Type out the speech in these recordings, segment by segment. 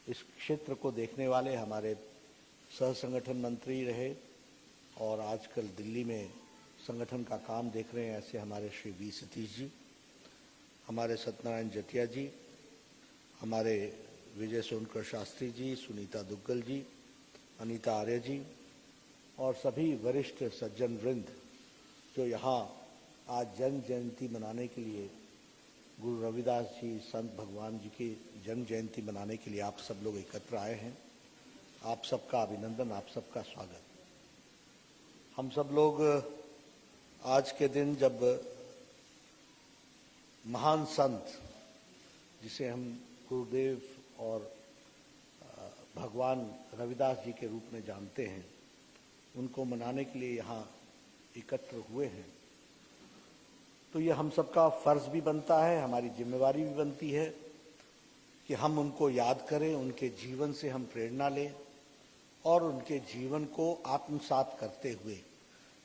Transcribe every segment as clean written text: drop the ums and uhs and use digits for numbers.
इस क्षेत्र को देखने वाले हमारे सह संगठन मंत्री रहे और आजकल दिल्ली में संगठन का काम देख रहे हैं ऐसे हमारे श्री वी सतीश जी, हमारे सत्यनारायण जटिया जी, हमारे विजय सोनकर शास्त्री जी, सुनीता दुग्गल जी, अनीता आर्य जी और सभी वरिष्ठ सज्जन वृंद जो यहाँ आज जन्म जयंती मनाने के लिए गुरु रविदास जी संत भगवान जी की जन्म जयंती मनाने के लिए आप सब लोग एकत्र आए हैं। आप सबका अभिनंदन, आप सबका स्वागत। हम सब लोग आज के दिन जब महान संत जिसे हम गुरुदेव और भगवान रविदास जी के रूप में जानते हैं उनको मनाने के लिए यहाँ एकत्र हुए हैं, तो ये हम सबका फर्ज भी बनता है, हमारी जिम्मेवारी भी बनती है कि हम उनको याद करें, उनके जीवन से हम प्रेरणा लें और उनके जीवन को आत्मसात करते हुए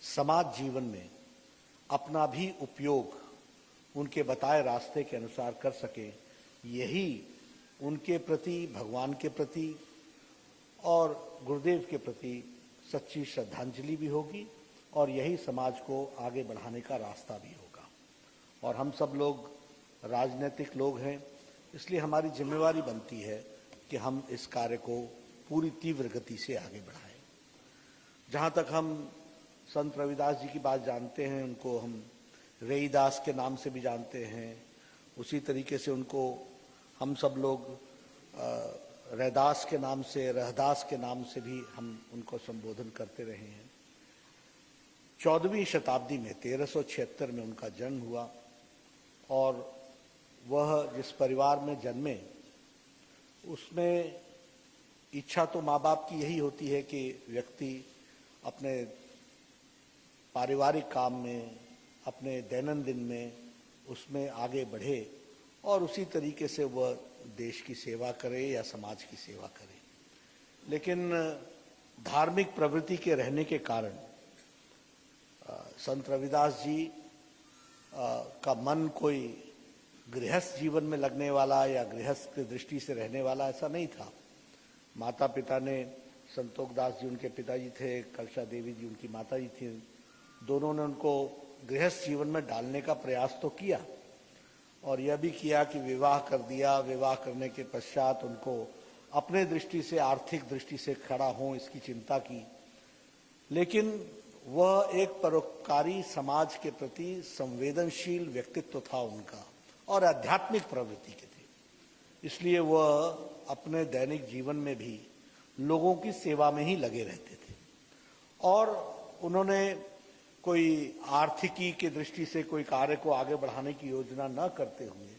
समाज जीवन में अपना भी उपयोग उनके बताए रास्ते के अनुसार कर सकें। यही उनके प्रति, भगवान के प्रति और गुरुदेव के प्रति सच्ची श्रद्धांजलि भी होगी और यही समाज को आगे बढ़ाने का रास्ता भी होगा। और हम सब लोग राजनीतिक लोग हैं, इसलिए हमारी जिम्मेवारी बनती है कि हम इस कार्य को पूरी तीव्र गति से आगे बढ़ाएं। जहाँ तक हम संत रविदास जी की बात जानते हैं, उनको हम रईदास के नाम से भी जानते हैं, उसी तरीके से उनको हम सब लोग रैदास के नाम से, रहदास के नाम से भी हम उनको संबोधन करते रहे हैं। 14वीं शताब्दी में 1376 में उनका जन्म हुआ और वह जिस परिवार में जन्मे उसमें इच्छा तो माँ बाप की यही होती है कि व्यक्ति अपने पारिवारिक काम में, अपने दैनंदिन में उसमें आगे बढ़े और उसी तरीके से वह देश की सेवा करे या समाज की सेवा करे। लेकिन धार्मिक प्रवृत्ति के रहने के कारण संत रविदास जी का मन कोई गृहस्थ जीवन में लगने वाला या गृहस्थ की दृष्टि से रहने वाला ऐसा नहीं था। माता पिता ने, संतोखदास जी उनके पिताजी थे, कलशा देवी जी उनकी माता जी थी, दोनों ने उनको गृहस्थ जीवन में डालने का प्रयास तो किया और यह भी किया कि विवाह कर दिया। विवाह करने के पश्चात उनको अपने दृष्टि से, आर्थिक दृष्टि से खड़ा हों इसकी चिंता की, लेकिन वह एक परोपकारी समाज के प्रति संवेदनशील व्यक्तित्व था उनका और आध्यात्मिक प्रवृत्ति के थे। इसलिए वह अपने दैनिक जीवन में भी लोगों की सेवा में ही लगे रहते थे और उन्होंने कोई आर्थिकी की दृष्टि से कोई कार्य को आगे बढ़ाने की योजना न करते हुए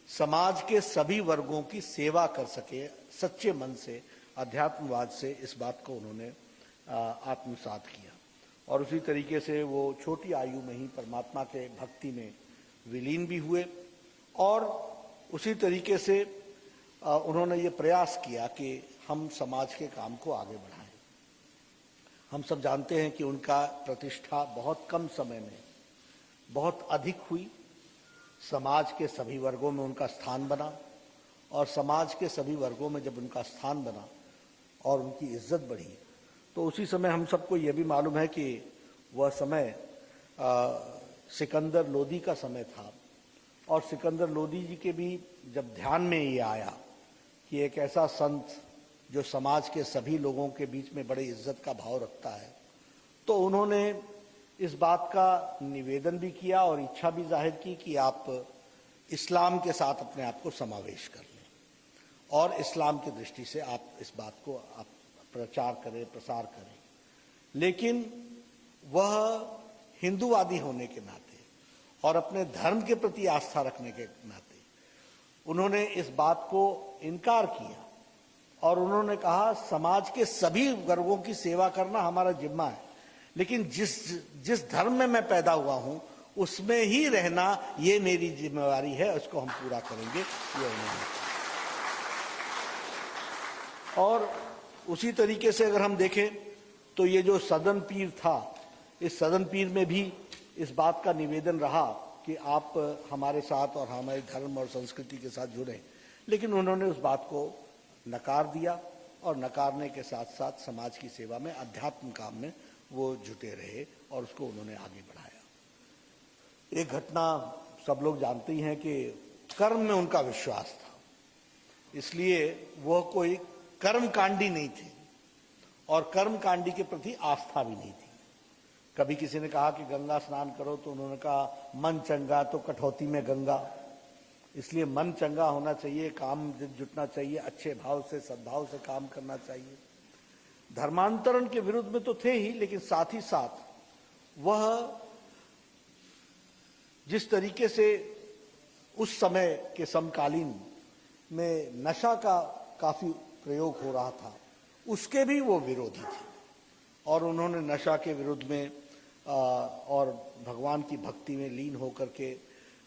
समाज के सभी वर्गों की सेवा कर सके सच्चे मन से, अध्यात्मवाद से, इस बात को उन्होंने आत्मसात किया और उसी तरीके से वो छोटी आयु में ही परमात्मा के भक्ति में विलीन भी हुए और उसी तरीके से उन्होंने ये प्रयास किया कि हम समाज के काम को आगे बढ़ाएं। हम सब जानते हैं कि उनका प्रतिष्ठा बहुत कम समय में बहुत अधिक हुई, समाज के सभी वर्गों में उनका स्थान बना और समाज के सभी वर्गों में जब उनका स्थान बना और उनकी इज्जत बढ़ी तो उसी समय हम सबको ये भी मालूम है कि वह समय सिकंदर लोदी का समय था और सिकंदर लोदी जी के भी जब ध्यान में ये आया कि एक ऐसा संत जो समाज के सभी लोगों के बीच में बड़े इज्जत का भाव रखता है, तो उन्होंने इस बात का निवेदन भी किया और इच्छा भी जाहिर की कि आप इस्लाम के साथ अपने आप को समावेश कर लें और इस्लाम की दृष्टि से आप इस बात को आप प्रचार करें, प्रसार करें। लेकिन वह हिंदूवादी होने के नाते और अपने धर्म के प्रति आस्था रखने के नाते उन्होंने इस बात को इनकार किया और उन्होंने कहा समाज के सभी वर्गों की सेवा करना हमारा जिम्मा है, लेकिन जिस धर्म में मैं पैदा हुआ हूं उसमें ही रहना ये मेरी जिम्मेवारी है, उसको हम पूरा करेंगे, ये उन्होंने। और उसी तरीके से अगर हम देखें तो ये जो सदन पीर था, इस सदन पीर में भी इस बात का निवेदन रहा कि आप हमारे साथ और हमारे धर्म और संस्कृति के साथ जुड़ें, लेकिन उन्होंने उस बात को नकार दिया और नकारने के साथ साथ समाज की सेवा में, अध्यात्म काम में वो जुटे रहे और उसको उन्होंने आगे बढ़ाया। एक घटना सब लोग जानते ही हैं कि कर्म में उनका विश्वास था, इसलिए वह कोई कर्मकांडी नहीं थे और कर्मकांडी के प्रति आस्था भी नहीं थी। कभी किसी ने कहा कि गंगा स्नान करो तो उन्होंने कहा मन चंगा तो कठौती में गंगा। इसलिए मन चंगा होना चाहिए, काम जुटना चाहिए, अच्छे भाव से सद्भाव से काम करना चाहिए। धर्मांतरण के विरुद्ध में तो थे ही, लेकिन साथ ही साथ वह जिस तरीके से उस समय के समकालीन में नशा का काफी प्रयोग हो रहा था, उसके भी वो विरोधी थे और उन्होंने नशा के विरुद्ध में और भगवान की भक्ति में लीन होकर के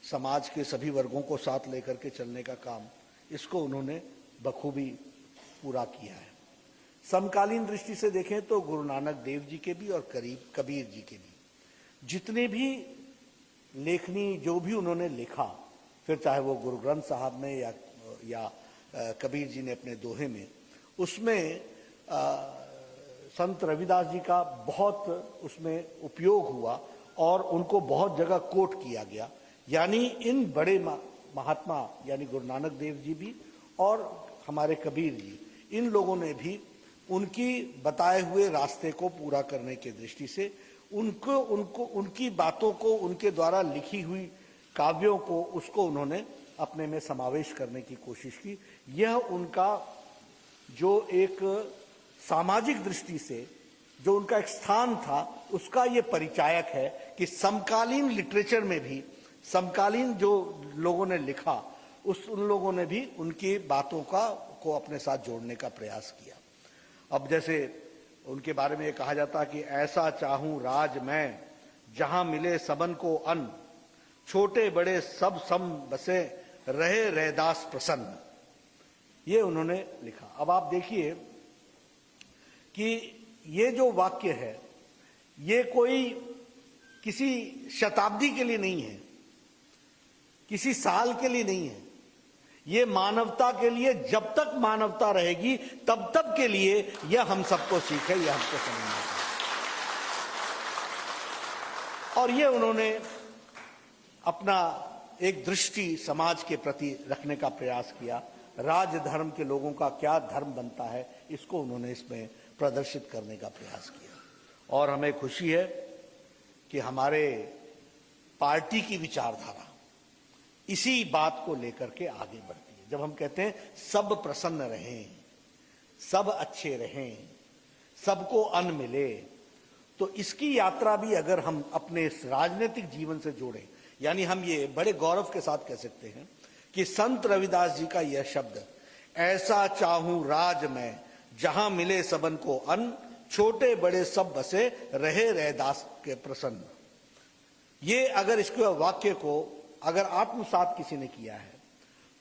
समाज के सभी वर्गों को साथ लेकर के चलने का काम, इसको उन्होंने बखूबी पूरा किया है। समकालीन दृष्टि से देखें तो गुरु नानक देव जी के भी और कबीर जी के भी जितने भी लेखनी जो भी उन्होंने लिखा, फिर चाहे वो गुरु ग्रंथ साहब में या कबीर जी ने अपने दोहे में, उसमें संत रविदास जी का बहुत उसमें उपयोग हुआ और उनको बहुत जगह कोट किया गया। यानी इन बड़े महात्मा यानी गुरु नानक देव जी भी और हमारे कबीर जी, इन लोगों ने भी उनकी बताए हुए रास्ते को पूरा करने की दृष्टि से उनकी बातों को, उनके द्वारा लिखी हुई काव्यों को, उसको उन्होंने अपने में समावेश करने की कोशिश की। यह उनका जो एक सामाजिक दृष्टि से जो उनका एक स्थान था, उसका ये परिचायक है कि समकालीन लिटरेचर में भी, समकालीन जो लोगों ने लिखा, उन लोगों ने भी उनकी बातों को अपने साथ जोड़ने का प्रयास किया। अब जैसे उनके बारे में ये कहा जाता है कि ऐसा चाहूं राज मैं जहां मिले सबन को अन्न, छोटे बड़े सब सम बसे रहे रैदास प्रसन्न, ये उन्होंने लिखा। अब आप देखिए कि ये जो वाक्य है, ये कोई किसी शताब्दी के लिए नहीं है, किसी साल के लिए नहीं है, ये मानवता के लिए, जब तक मानवता रहेगी तब तक के लिए यह हम सबको सीख है, यह हमको समझना है। और ये उन्होंने अपना एक दृष्टि समाज के प्रति रखने का प्रयास किया। राज धर्म के लोगों का क्या धर्म बनता है, इसको उन्होंने इसमें प्रदर्शित करने का प्रयास किया। और हमें खुशी है कि हमारे पार्टी की विचारधारा इसी बात को लेकर के आगे बढ़ती है। जब हम कहते हैं सब प्रसन्न रहें, सब अच्छे रहें, सबको अन्न मिले, तो इसकी यात्रा भी अगर हम अपने इस राजनीतिक जीवन से जोड़ें, यानी हम ये बड़े गौरव के साथ कह सकते हैं कि संत रविदास जी का यह शब्द, ऐसा चाहूं राज में जहां मिले सबन को अन्न, छोटे बड़े सब बसे रहे रैदास के प्रसन्न, ये अगर इसके वाक्य को अगर आत्मसात किसी ने किया है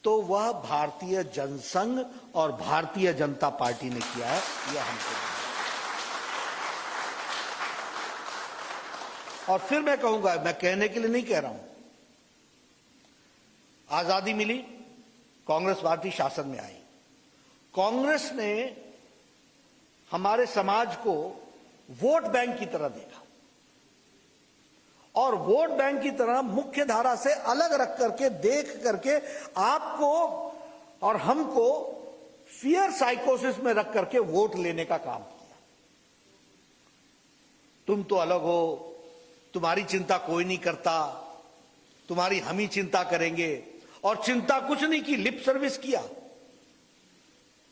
तो वह भारतीय जनसंघ और भारतीय जनता पार्टी ने किया है। यह हमको, और फिर मैं कहूंगा, मैं कहने के लिए नहीं कह रहा हूं, आजादी मिली, कांग्रेस पार्टी शासन में आई, कांग्रेस ने हमारे समाज को वोट बैंक की तरह देखा और वोट बैंक की तरह मुख्य धारा से अलग रख करके, देख करके आपको और हमको फियर साइकोसिस में रख करके वोट लेने का काम किया। तुम तो अलग हो, तुम्हारी चिंता कोई नहीं करता, तुम्हारी हम ही चिंता करेंगे, और चिंता कुछ नहीं की, लिप सर्विस किया।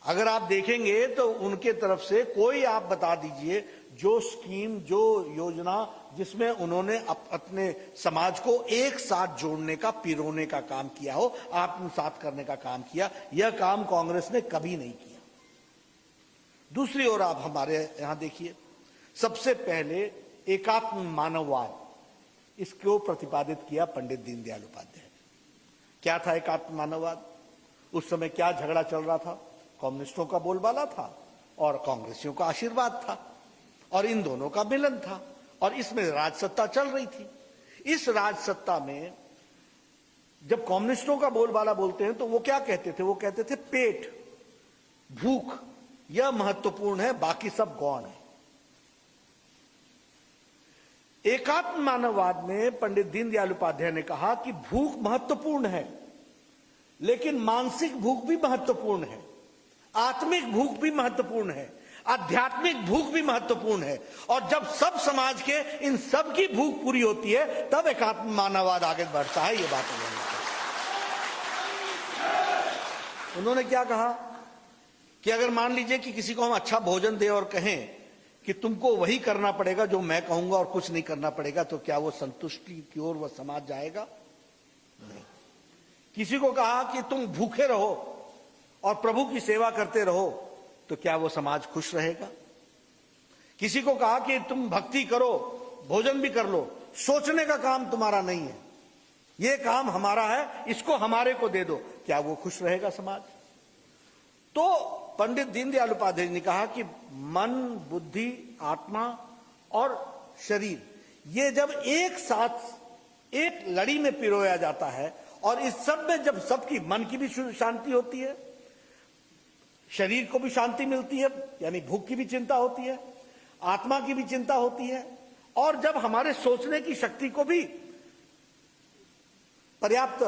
अगर आप देखेंगे तो उनके तरफ से कोई आप बता दीजिए जो स्कीम, जो योजना जिसमें उन्होंने अपने समाज को एक साथ जोड़ने का, पिरोने का काम किया हो, आत्मसात करने का काम किया, यह काम कांग्रेस ने कभी नहीं किया। दूसरी ओर आप हमारे यहां देखिए, सबसे पहले एकात्म मानववाद, इसको प्रतिपादित किया पंडित दीनदयाल उपाध्याय। क्या था एकात्म मानववाद? उस समय क्या झगड़ा चल रहा था? कम्युनिस्टों का बोलबाला था और कांग्रेसियों का आशीर्वाद था, और इन दोनों का मिलन था। और इसमें राजसत्ता चल रही थी। इस राजसत्ता में जब कम्युनिस्टों का बोलबाला बोलते हैं तो वो क्या कहते थे? वो कहते थे पेट, भूख यह महत्वपूर्ण है, बाकी सब गौण है। एकात्म मानववाद में पंडित दीनदयाल उपाध्याय ने कहा कि भूख महत्वपूर्ण है, लेकिन मानसिक भूख भी महत्वपूर्ण है, आत्मिक भूख भी महत्वपूर्ण है, आध्यात्मिक भूख भी महत्वपूर्ण है। और जब सब समाज के इन सब की भूख पूरी होती है तब एकात्म मानववाद आगे बढ़ता है। ये बात उन्होंने क्या कहा कि अगर मान लीजिए कि किसी को हम अच्छा भोजन दे और कहें कि तुमको वही करना पड़ेगा जो मैं कहूंगा और कुछ नहीं करना पड़ेगा, तो क्या वो संतुष्टि की ओर वह समाज जाएगा? नहीं। किसी को कहा कि तुम भूखे रहो और प्रभु की सेवा करते रहो, तो क्या वो समाज खुश रहेगा? किसी को कहा कि तुम भक्ति करो, भोजन भी कर लो, सोचने का काम तुम्हारा नहीं है, ये काम हमारा है, इसको हमारे को दे दो, क्या वो खुश रहेगा समाज? तो पंडित दीनदयाल उपाध्याय ने कहा कि मन, बुद्धि, आत्मा और शरीर ये जब एक साथ एक लड़ी में पिरोया जाता है और इस सब में जब सबकी, मन की भी शांति होती है, शरीर को भी शांति मिलती है, यानी भूख की भी चिंता होती है, आत्मा की भी चिंता होती है, और जब हमारे सोचने की शक्ति को भी पर्याप्त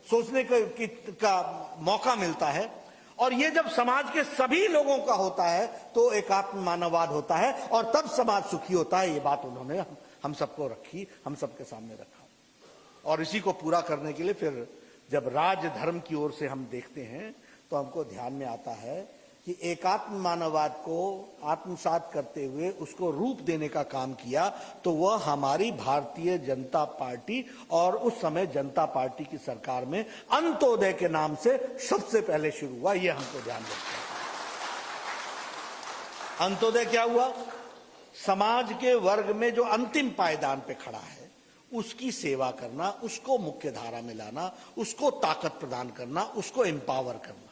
सोचने का मौका मिलता है, और ये जब समाज के सभी लोगों का होता है तो एकात्म मानववाद होता है और तब समाज सुखी होता है। ये बात उन्होंने हम सबको रखी, हम सबके सामने रखा। और इसी को पूरा करने के लिए फिर जब राज धर्म की ओर से हम देखते हैं तो हमको ध्यान में आता है कि एकात्म मानववाद को आत्मसात करते हुए उसको रूप देने का काम किया तो वह हमारी भारतीय जनता पार्टी और उस समय जनता पार्टी की सरकार में अंत्योदय के नाम से सबसे पहले शुरू हुआ। यह हमको ध्यान रखना है। अंत्योदय क्या हुआ? समाज के वर्ग में जो अंतिम पायदान पे खड़ा है उसकी सेवा करना, उसको मुख्य धारा में लाना, उसको ताकत प्रदान करना, उसको एम्पावर करना।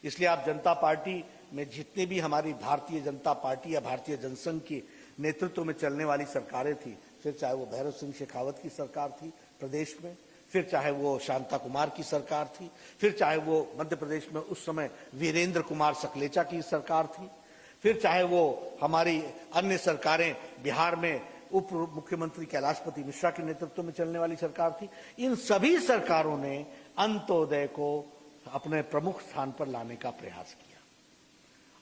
इसलिए आप जनता पार्टी में जितनी भी हमारी भारतीय जनता पार्टी या भारतीय जनसंघ के नेतृत्व में चलने वाली सरकारें थी, फिर चाहे वो भैरव सिंह शेखावत की सरकार थी प्रदेश में, फिर चाहे वो शांता कुमार की सरकार थी, फिर चाहे वो मध्य प्रदेश में उस समय वीरेंद्र कुमार सकलेचा की सरकार थी, फिर चाहे वो हमारी अन्य सरकारें बिहार में उप मुख्यमंत्री कैलाशपति मिश्रा के नेतृत्व में चलने वाली सरकार थी, इन सभी सरकारों ने अंत्योदय को अपने प्रमुख स्थान पर लाने का प्रयास किया।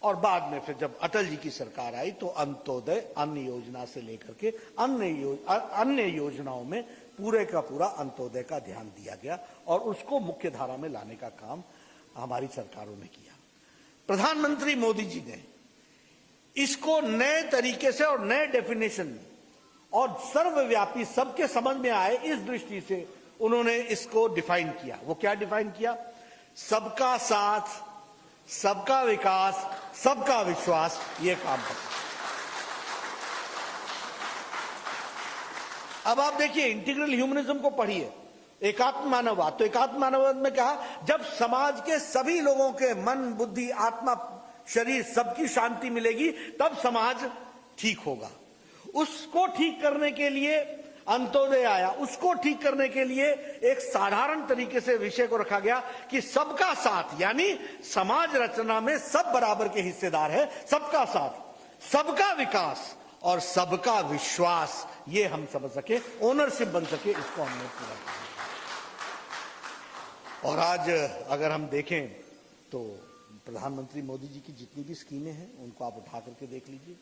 और बाद में फिर जब अटल जी की सरकार आई तो अंत्योदय अन्न योजना से लेकर के अन्य योजनाओं में पूरे का पूरा अंत्योदय का ध्यान दिया गया और उसको मुख्य धारा में लाने का काम हमारी सरकारों ने किया। प्रधानमंत्री मोदी जी ने इसको नए तरीके से और नए डेफिनेशन में और सर्वव्यापी सबके समझ में आए इस दृष्टि से उन्होंने इसको डिफाइन किया। वो क्या डिफाइन किया? सबका साथ, सबका विकास, सबका विश्वास, ये काम करता। अब आप देखिए इंटीग्रल ह्यूमनिज्म को पढ़िए, एकात्म मानववाद। तो एकात्म मानववाद में कहा जब समाज के सभी लोगों के मन, बुद्धि, आत्मा, शरीर सबकी शांति मिलेगी तब समाज ठीक होगा। उसको ठीक करने के लिए अंत्योदय आया, उसको ठीक करने के लिए एक साधारण तरीके से विषय को रखा गया कि सबका साथ, यानी समाज रचना में सब बराबर के हिस्सेदार है, सबका साथ, सबका विकास और सबका विश्वास, ये हम समझ सके, ओनरशिप बन सके, इसको हमने पूरा किया। और आज अगर हम देखें तो प्रधानमंत्री मोदी जी की जितनी भी स्कीमें हैं उनको आप उठा करके देख लीजिए,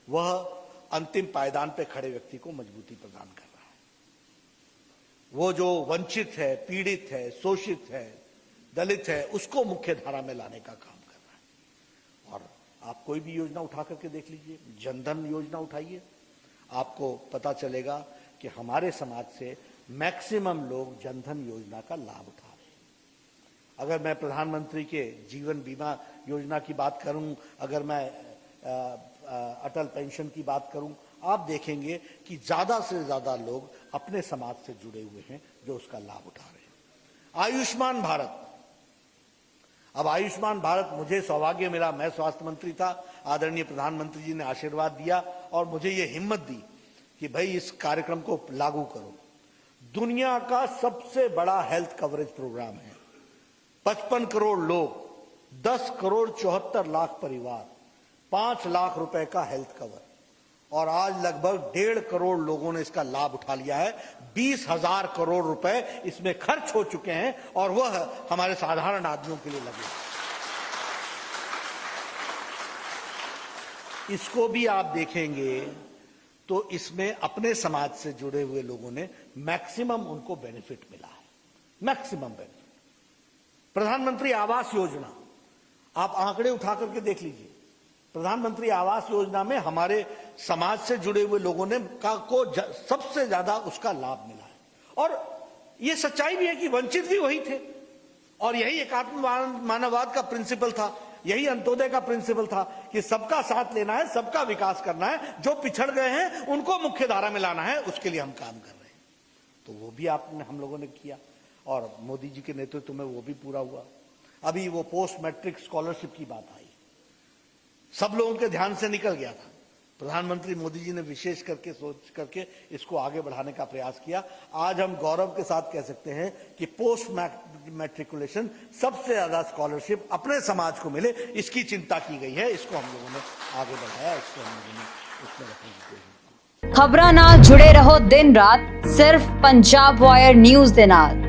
वह अंतिम पायदान पे खड़े व्यक्ति को मजबूती प्रदान कर रहा है। वो जो वंचित है, पीड़ित है, शोषित है, दलित है, उसको मुख्य धारा में लाने का काम कर रहा है। और आप कोई भी योजना उठा करके देख लीजिए, जनधन योजना उठाइए, आपको पता चलेगा कि हमारे समाज से मैक्सिमम लोग जनधन योजना का लाभ उठा रहे हैं। अगर मैं प्रधानमंत्री के जीवन बीमा योजना की बात करूं, अगर मैं अटल पेंशन की बात करूं, आप देखेंगे कि ज्यादा से ज्यादा लोग अपने समाज से जुड़े हुए हैं जो उसका लाभ उठा रहे हैं। आयुष्मान भारत, अब आयुष्मान भारत, मुझे सौभाग्य मिला, मैं स्वास्थ्य मंत्री था, आदरणीय प्रधानमंत्री जी ने आशीर्वाद दिया और मुझे ये हिम्मत दी कि भाई इस कार्यक्रम को लागू करो। दुनिया का सबसे बड़ा हेल्थ कवरेज प्रोग्राम है। 55 करोड़ लोग, 10 करोड़ 74 लाख परिवार, 5 लाख रुपए का हेल्थ कवर, और आज लगभग 1.5 करोड़ लोगों ने इसका लाभ उठा लिया है। 20,000 करोड़ रुपए इसमें खर्च हो चुके हैं और वह हमारे साधारण आदमियों के लिए लगे। इसको भी आप देखेंगे तो इसमें अपने समाज से जुड़े हुए लोगों ने मैक्सिमम उनको बेनिफिट मिला है, मैक्सिमम बेनिफिट। प्रधानमंत्री आवास योजना, आप आंकड़े उठा करके देख लीजिए। प्रधानमंत्री आवास योजना में हमारे समाज से जुड़े हुए लोगों ने सबसे ज्यादा उसका लाभ मिला है। और यह सच्चाई भी है कि वंचित भी वही थे, और यही एकात्म मानववाद का प्रिंसिपल था, यही अंत्योदय का प्रिंसिपल था कि सबका साथ लेना है, सबका विकास करना है, जो पिछड़ गए हैं उनको मुख्य धारा में लाना है, उसके लिए हम काम कर रहे हैं। तो वो भी हम लोगों ने किया और मोदी जी के नेतृत्व में वो भी पूरा हुआ। अभी वो पोस्ट मैट्रिक स्कॉलरशिप की बात आई, सब लोगों के ध्यान से निकल गया था। प्रधानमंत्री मोदी जी ने विशेष करके सोच करके इसको आगे बढ़ाने का प्रयास किया। आज हम गौरव के साथ कह सकते हैं कि पोस्ट मैट्रिकुलेशन सबसे ज्यादा स्कॉलरशिप अपने समाज को मिले, इसकी चिंता की गई है। इसको हम लोगों ने आगे बढ़ाया, इसको हम लोगों ने उसमें रखने की कोशिश की। खबरां नाल जुड़े रहो दिन रात, सिर्फ पंजाब वायर न्यूज़ दे नाल।